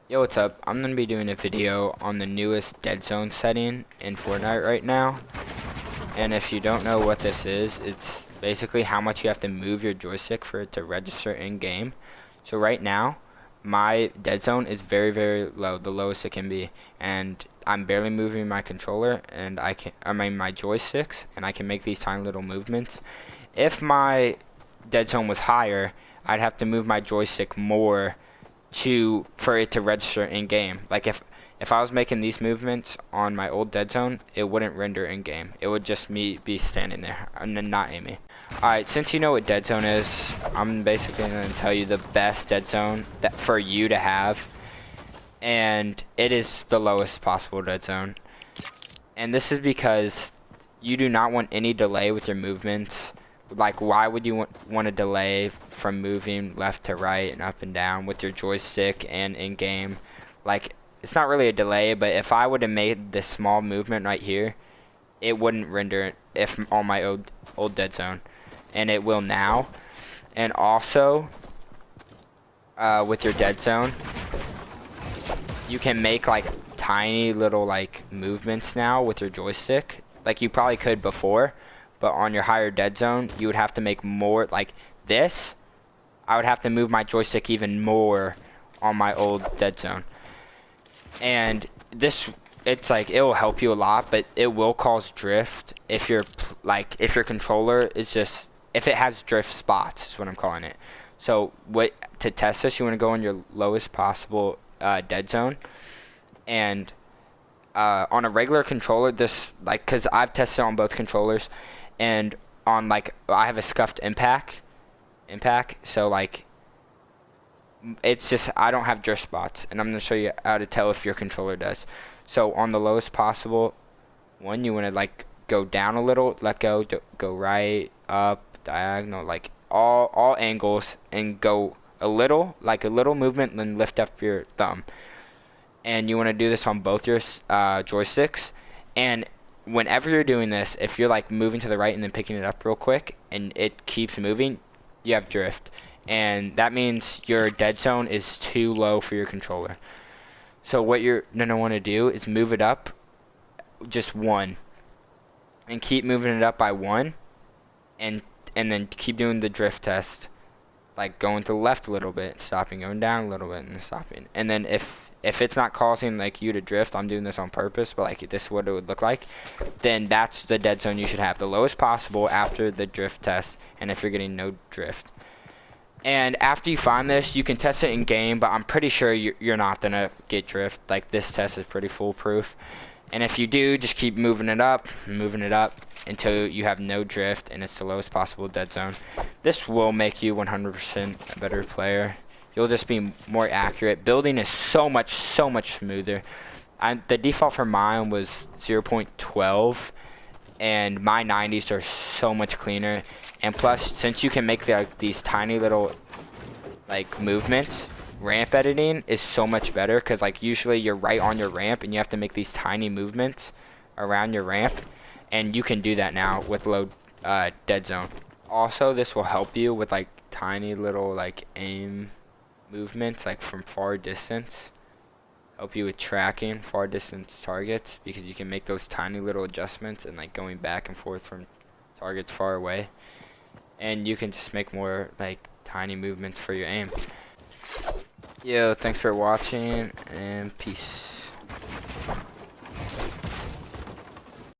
Yo, what's up? I'm gonna be doing a video on the newest dead zone setting in Fortnite right now. And if you don't know what this is, it's basically how much you have to move your joystick for it to register in game. So right now, my dead zone is very, very low, the lowest it can be, and I'm barely moving my controller and my joysticks, and I can make these tiny little movements. If my dead zone was higher, I'd have to move my joystick more for it to register in game. Like if I was making these movements on my old dead zone, it wouldn't render in game. It would just be standing there and then not aiming. Alright, since you know what dead zone is, I'm basically going to tell you the best dead zone that for you to have, and it is the lowest possible dead zone. And this is because you do not want any delay with your movements. Like, why would you want a delay from moving left to right and up and down with your joystick and in game? Like, it's not really a delay, but if I would have made this small movement right here, it wouldn't render if on my old dead zone, and it will now. And also, with your dead zone, you can make like tiny little like movements now with your joystick, like you probably could before. But on your higher dead zone, you would have to make more like this. I would have to move my joystick even more on my old dead zone. And this, it's like, it will help you a lot, but it will cause drift if your controller is just, if it has drift spots, is what I'm calling it. So to test this, you want to go in your lowest possible dead zone. And on a regular controller, this, like, because I've tested on both controllers, and on like I have a scuffed impact, so like it's just I don't have drift spots, and I'm gonna show you how to tell if your controller does. So on the lowest possible one, you want to like go down a little, let go, go right, up, diagonal, like all angles, and go a little movement, then lift up your thumb. And you want to do this on both your joysticks. And whenever you're doing this, if you're like moving to the right and then picking it up real quick and it keeps moving, you have drift, and that means your dead zone is too low for your controller. So what you're gonna want to do is move it up just one, and keep moving it up by one, and then keep doing the drift test, like going to the left a little bit, stopping, going down a little bit, and stopping. And then if it's not causing like you to drift, I'm doing this on purpose, but like this is what it would look like, then that's the dead zone you should have, the lowest possible after the drift test, and if you're getting no drift. And after you find this, you can test it in game, but I'm pretty sure you're not gonna get drift. Like, this test is pretty foolproof. And if you do, just keep moving it up until you have no drift and it's the lowest possible dead zone. This will make you 100% a better player. You'll just be more accurate. Building is so much smoother. The default for mine was 0.12, and my 90s are so much cleaner. And plus, since you can make these tiny little like movements, ramp editing is so much better, because like usually you're right on your ramp and you have to make these tiny movements around your ramp, and you can do that now with low dead zone. Also, this will help you with like tiny little like aim movements, like from far distance. Help you with tracking far distance targets, because you can make those tiny little adjustments and like going back and forth from targets far away, and you can just make more like tiny movements for your aim. Yo, thanks for watching, and peace.